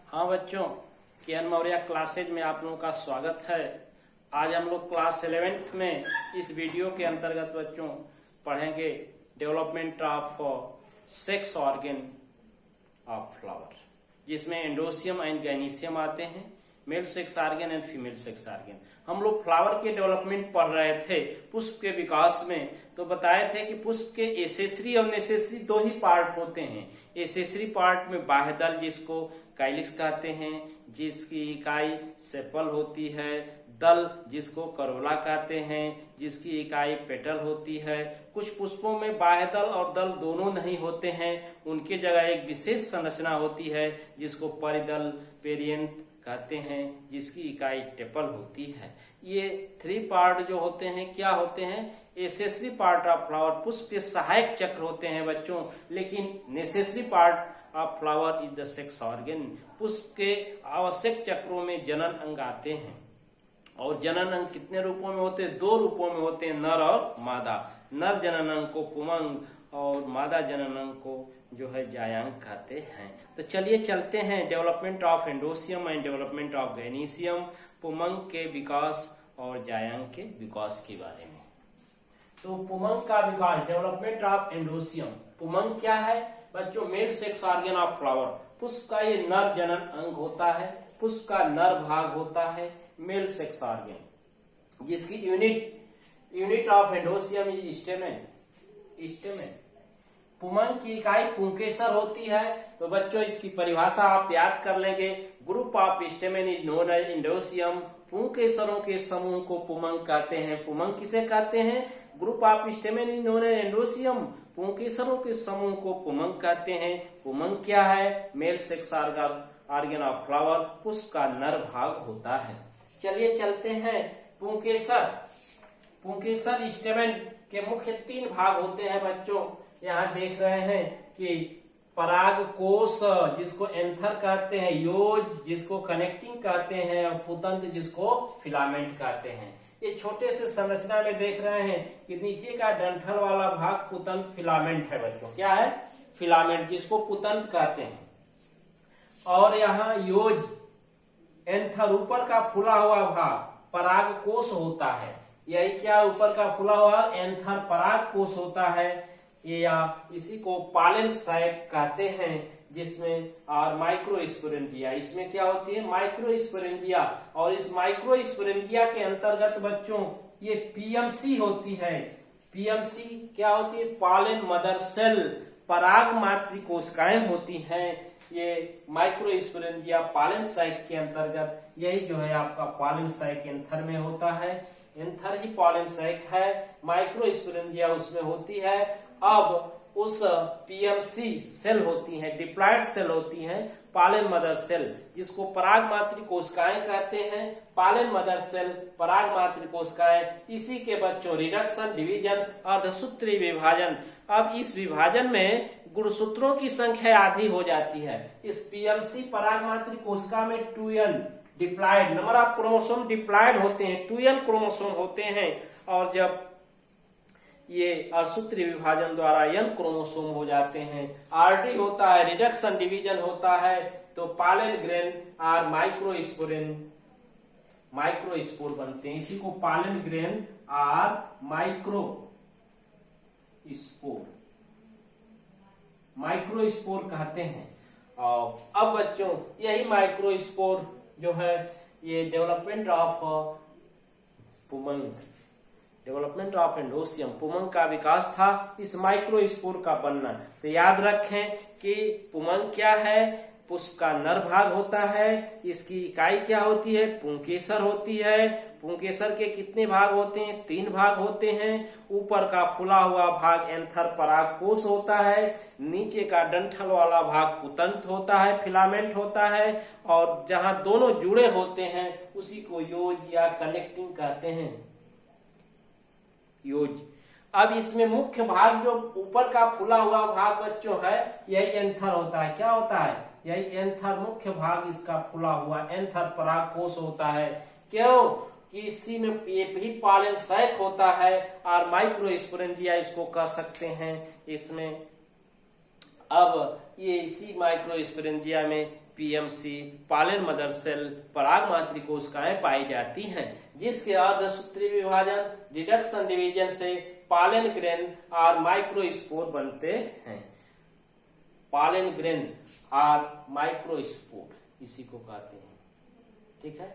हाँ बच्चों, K. N.. Maurya classes में आप लोगों का स्वागत है। आज हम लोग क्लास 11th में इस वीडियो के अंतर्गत बच्चों पढ़ेंगे development of sex organ of flower, जिसमें एंडोसियम एंड गाइनीसियम आते हैं, mail sex organ and female sex organ. हम लोग फ्लावर के डेवलपमेंट पढ़ रहे थे पुष्प के विकास में, तो बताए थे कि पुष्प के एसेसरी और नेसेसरी दो ही पार्ट होते हैं। एसेसरी पार्ट में बाह्यदल, जिसको काइलिक्स कहते हैं, जिसकी इकाई सेपल होती है, दल जिसको करोला कहते हैं, जिसकी इकाई पेटल होती है। कुछ पुष्पों में बाह्यदल और दल दोनों नहीं होते हैं, उनके जगह एक विशेष संरचना होती है जिसको परिदल पेरियंथ कहते हैं, जिसकी इकाई टेपल होती है। ये थ्री पार्ट जो होते हैं क्या होते हैं? एसेसरी पार्ट ऑफ फ्लावर पुष्प के सहायक चक्र होते हैं बच्चों, लेकिन necessary part of flower is the sex organ. पुष्प के आवश्यक चक्रों में जनन अंग आते हैं, और जनन अंग कितने रूपों में होते हैं? दो रूपों में होते हैं, नर और मादा। नर जनन अंग को पुमंग और मादा जनन अंग को जो है जायांग कहते हैं। तो चलिए चलते हैं development of androecium and development of gynoecium, पुमंग के विकास और जायांग के विकास के बारे में। तो पुमंग का विकास, डेवलपमेंट ऑफ एंडोसियम। पुमंग क्या है बच्चों? Mail sex organ of flower. पुष्प का ये नर जनन अंग होता है, पुष्प का नर भाग होता है मेल सेक्स ऑर्गन, जिसकी unit of androecium is stamen. पुमंग की इकाई पुंकेसर होती है। तो बच्चों इसकी परिभाषा आप याद कर लेंगे। Group of stamen is known as androecium. पुंकेसरों के समूह को पुमंग कहते हैं। पुमंग किसे कहते हैं? Group of stamen is known as androecium. पुंकेसरों के समूह को पुमंग कहते हैं। पुमंग क्या है? Male sex organ of flower, पुष्प का नर भाग होता है। चलिए चलते हैं पुंकेसर स्टेमेन के मुख्य तीन भाग होते हैं बच्चों। यहाँ देख रहे हैं कि पराग कोश जिसको एंथर कहते हैं, योज जिसको कनेक्टिंग कहते हैं, और पुतंत्र जिसको फिलामेंट कहते हैं। ये छोटे से संरचना में देख रहे हैं कि नीचे का डंठल वाला भाग पुतंत्र फिलामेंट है बच्चों। क्या है? फिलामेंट, जिसको पुतंत्र कहते हैं। और यहाँ योज एंथर, ऊपर का फूला हुआ भाग पराग कोश होता है। यही क्या ऊपर का फूला हुआ एंथर पराग कोश होता है। ये या इसी को पालन सैक कहते हैं, जिसमें और माइक्रोस्पोरेंजिया, इसमें क्या होती है? माइक्रोस्पोरेंजिया। और इस माइक्रोस्पोरेंजिया के अंतर्गत बच्चों ये पीएमसी होती है। पीएमसी क्या होती है? पालन मदर सेल, पराग मातृ कोशिकाएं होती हैं। ये माइक्रोस्पोरेंजिया पालन सैक के अंतर्गत, यही जो है आपका पालन सैक एंथर में होता है। एंथर ही पालन सैक है, माइक्रोस्पोरेंजिया उसमें होती है। अब उस पीएमसी सेल होती है, डिप्लॉयड सेल होती है, पालन मदर सेल, जिसको पराग मातृ कोशिकाएं कहते हैं। पालन मदर सेल, पराग मातृ कोशिकाएं, इसी के बच्चों रिडक्शन, डिवीजन, अर्धसूत्री विभाजन। अब इस विभाजन में गुणसूत्रों की संख्या आधी हो जाती है। इस पीएमसी पराग मातृ कोशिका में 2n diploid, number of chromosome diploid होते हैं, 2n क्रोमोसोम होते हैं। और जब ये अर्धसूत्री विभाजन द्वारा n क्रोमोसोम हो जाते हैं, आरडी होता है, रिडक्शन डिवीजन होता है, तो पालन ग्रेन और माइक्रोस्पोर बनते हैं। इसी को पालन ग्रेन और माइक्रोस्पोर कहते हैं। और अब बच्चों यही माइक्रोस्पोर जो है ये डेवलपमेंट ऑफ पुमंग, डेवलपमेंट ऑफ एंडोसियम, पुमंग का विकास था, इस माइक्रोस्पोर का बनना। तो याद रखें कि पुमंग क्या है? पुष्प का नर भाग होता है। इसकी इकाई क्या होती है? पुंकेसर होती है। पुंकेसर के कितने भाग होते हैं? 3 भाग होते हैं। ऊपर का फूला हुआ भाग एंथर पराग कोश होता है, नीचे का डंठल वाला भाग पुतंत्र होता है, फिलामेंट होता है, और जहां दोनों जुड़े होते हैं उसी को योज या कनेक्टिंग कहते हैं, योज। अब इसमें मुख्य भाग जो ऊपर का फूला हुआ भाग बच्चों है, यही एंथर होता है। क्या होता है? यही एंथर, मुख्य भाग इसका फूला हुआ एंथर पराग कोश होता है। क्यों? कि इसी में ये भी पालन सैक होता है, और माइक्रोस्पोरेंजिया इसको कह सकते हैं इसमें। अब ये इसी माइक्रोस्पोरेंजिया में पीएमसी पॉलन मदर सेल पराग मातृ कोशिकाएं पाई जाती हैं, जिसके अर्धसूत्री विभाजन रिडक्शन डिवीजन से पॉलन ग्रेन और माइक्रोस्पोर बनते हैं। पॉलन ग्रेन और माइक्रोस्पोर इसी को कहते हैं। ठीक है,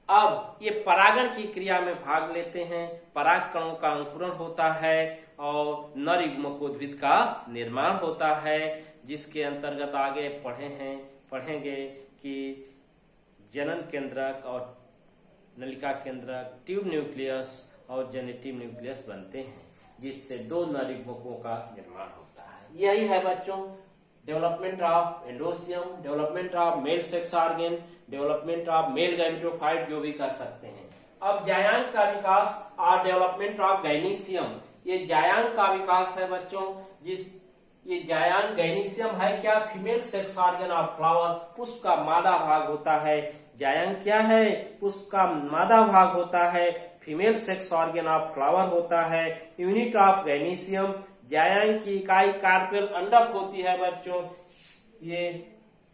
अब ये परागण की क्रिया में भाग लेते हैं, पराग कणों का अंकुरण होता है और नर युग्मकोद्भिद का निर्माण होता है, जिसके अंतर्गत आगे पढ़ेंगे कि जनन केंद्रक और नलिका केंद्रक, ट्यूब न्यूक्लियस और जेनेटिव न्यूक्लियस बनते हैं, जिससे दो नर युग्मकों का निर्माण होता है। यही है बच्चों development of एंडोसियम, development of male sex organ, development of male gametophyte, जो भी कर सकते हैं। अब जायांग का विकास और डेवलपमेंट ऑफ गैनीशियम, ये जायांग का विकास है बच्चों, ये जायांग गैनीशियम है क्या? Female sex organ of flower, पुष्प का मादा भाग होता है। जायांग क्या है? पुष्प का मादा भाग होता है, female sex organ of flower होता है। यूनिट ऑफ गैनीशियम, जायांग की इकाई कार्पेल अंडक होती है बच्चों, ये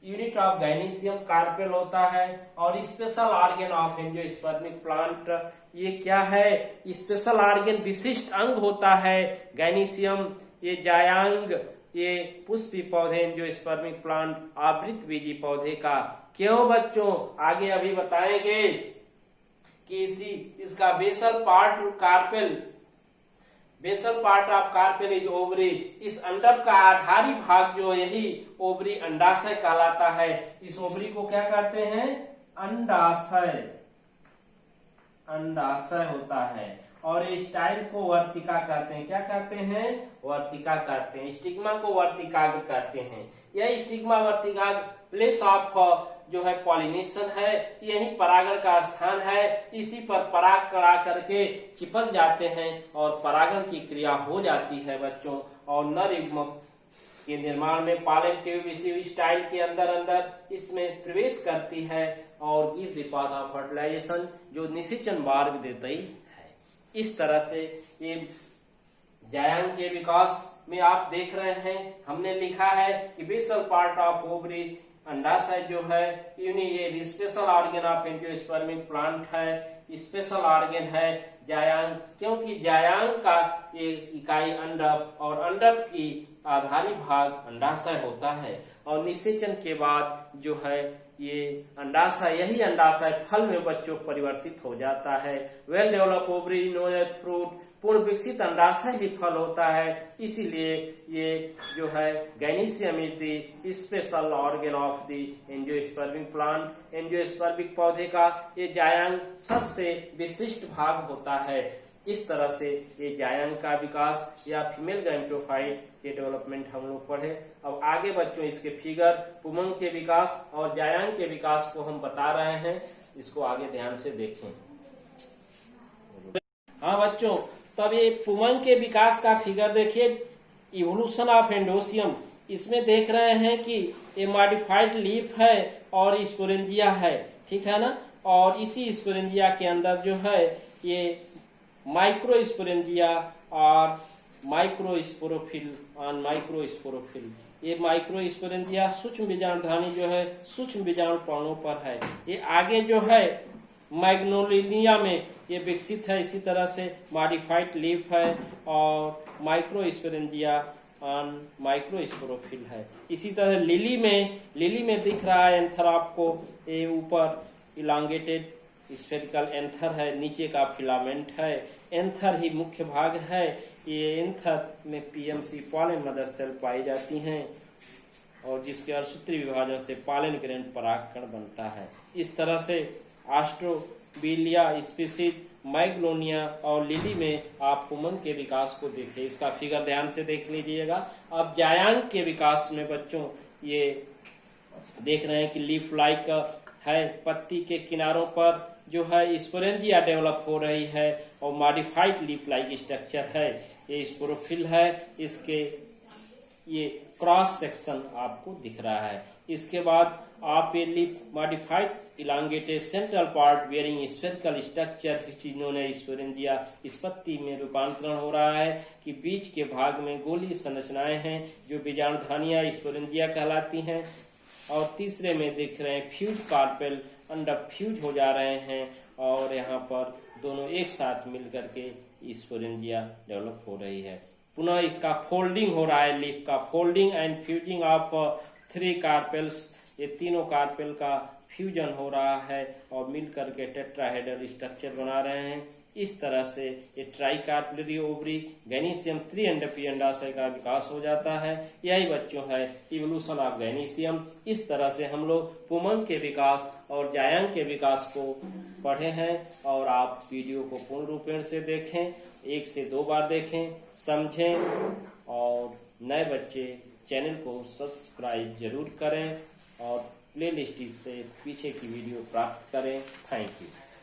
यूनिट ऑफ गैनीशियम कार्पेल होता है। और special organ of angiospermic plant, ये क्या है? स्पेशल ऑर्गन विशिष्ट अंग होता है गैनीशियम। ये जायांग ये पुष्पी पौधे एंजियोस्पर्मिक प्लांट आवृत बीजी पौधे का। क्यों बच्चों? आगे अभी बताएंगे कि इसका basal part carpel, basal part of carpel is ovary. इस अंडक का आधारी भाग जो यही ओवरी अंडाशय कहलाता है। इस ओवरी को क्या कहते हैं? अंडाशय, अंडाशय होता है। और इस टाइप को वर्तिका कहते हैं। क्या कहते हैं? वर्तिका कहते हैं। स्टिग्मा को वर्तिकाग्र कहते हैं। यह स्टिग्मा वर्तिकाग्र प्लेस ऑफ जो है पॉलिनेशन है, यही परागण का स्थान है। इसी पर पराग कड़ा करके चिपक जाते हैं और परागण की क्रिया हो जाती है बच्चों। और नर युग्मक के निर्माण में पॉलन ट्यूब इसी स्टाइल के अंदर इसमें प्रवेश करती है और give the path of fertilisation, जो निषेचन मार्ग देती है। इस तरह से ये जायांग के विकास में आप देख रहे हैं, हमने लिखा है कि बेसल पार्ट ऑफ ओवरी अंडाशय जो है ये special organ of angiospermic plant है, स्पेशल ऑर्गन है जायांग, क्योंकि जायांग का ये इकाई अंडक और अंडक की आधारी भाग अंडाशय होता है। और निषेचन के बाद जो है ये अंडाशय, यही अंडाशय फल में बच्चों परिवर्तित हो जाता है। Well develop ovary known as fruit, पूर्ण विकसित अंडाशय ही फल होता है। इसीलिए ये जो है gynoecium is the special organ of the angiospermic plant. Angiospermic पौधे का ये जायांग सबसे विशिष्ट भाग होता है। इस तरह से ये जायांग का विकास या फीमेल गैमेटोफाइट के डेवलपमेंट हम लोग पढ़े। अब आगे बच्चों इसके फिगर, पुमंग के विकास और जायांग के विकास को हम बता रहे हैं, इसको आगे ध्यान से देखें। हाँ बच्चों, तब ये पुमंग के विकास का फिगर देखिए, इवोल्यूशन ऑफ एंडोसियम। इसमें देख रहे हैं कि ये मॉडिफाइड लीफ है और स्पोरेंजिया है, ठीक है ना। और इसी स्पोरेंजिया के अंदर जो है ये माइक्रोस्पोरेंजिया और माइक्रोस्पोरोफिल और माइक्रोस्पोरोफिल। ये माइक्रोस्पोरेंजिया सूक्ष्म बीजाणुधानी जो है सूक्ष्म बीजाणु पर्णों पर है। ये आगे जो है मैग्नोलिया में ये विकसित है। इसी तरह से मॉडिफाइड लीफ है और माइक्रोस्पोरेंजिया और माइक्रोस्पोरोफिल है। इसी तरह लिली में दिख रहा है एंथर आपको, ये ऊपर इलांगेटेड स्फेरिकल एंथर है, नीचे का फिलामेंट है। एंथर ही मुख्य भाग है। ये एंथर में पीएमसी पॉलन मदर सेल पाई जाती हैं और जिसके अर्धसूत्री विभाजन से पॉलन ग्रेन परागकण बनता है। इस तरह से एस्ट्रोबिलिया स्पीसीज, मैग्नोनिया और लिली में आप पुमंग के विकास को देखें। इसका फिगर ध्यान से देख लीजिएगा। अब जायांग के विकास में बच्चों ये देख रहे हैं कि लीफ लाइक है, पत्ती के किनारों पर जो है स्पोरेंजिया डेवलप हो रही है और मॉडिफाइड लीफ लाइक स्ट्रक्चर है। ये स्पोरोफिल है, इसके ये क्रॉस सेक्शन आपको दिख रहा है। इसके बाद आप ये leaf modified elongated central part bearing spherical structure जिन्होंने स्पोरेंजिया इस पत्ती में रूपांतरण हो रहा है कि बीच के भाग में गोली संरचनाएं हैं जो बीजाणुधानियां स्पोरेंजिया कहलाती हैं। और तीसरे में देख रहे हैं फ्यूज कार्पेल अंडर फ्यूज हो जा रहे हैं और यहाँ पर दोनों एक साथ मिल करके स्पोरेंजिया डेवलप हो रही है। पुनः इसका फोल्डिंग हो रहा है, लीफ का folding and fusing of 3 carpels, ये तीनों कार्पेल का फ्यूजन हो रहा है और मिल करके टेट्राहेड्रल स्ट्रक्चर बना रहे हैं। इस तरह से ये ट्राइकार्पेलरी ओवरी गैनीशियम 3 अंडपी अंडाशय का विकास हो जाता है। यही बच्चों है इवोल्यूशन ऑफ गैनीशियम। इस तरह से हम लोग पुमंग के विकास और जायंग के विकास को पढ़े हैं और आप वीडियो को पूर्ण रूपेण से देखें, 1 से 2 बार देखें, समझें और नए बच्चे चैनल को सब्सक्राइब जरूर करें और प्लेलिस्ट से पीछे की वीडियो प्राप्त करें। Thank you.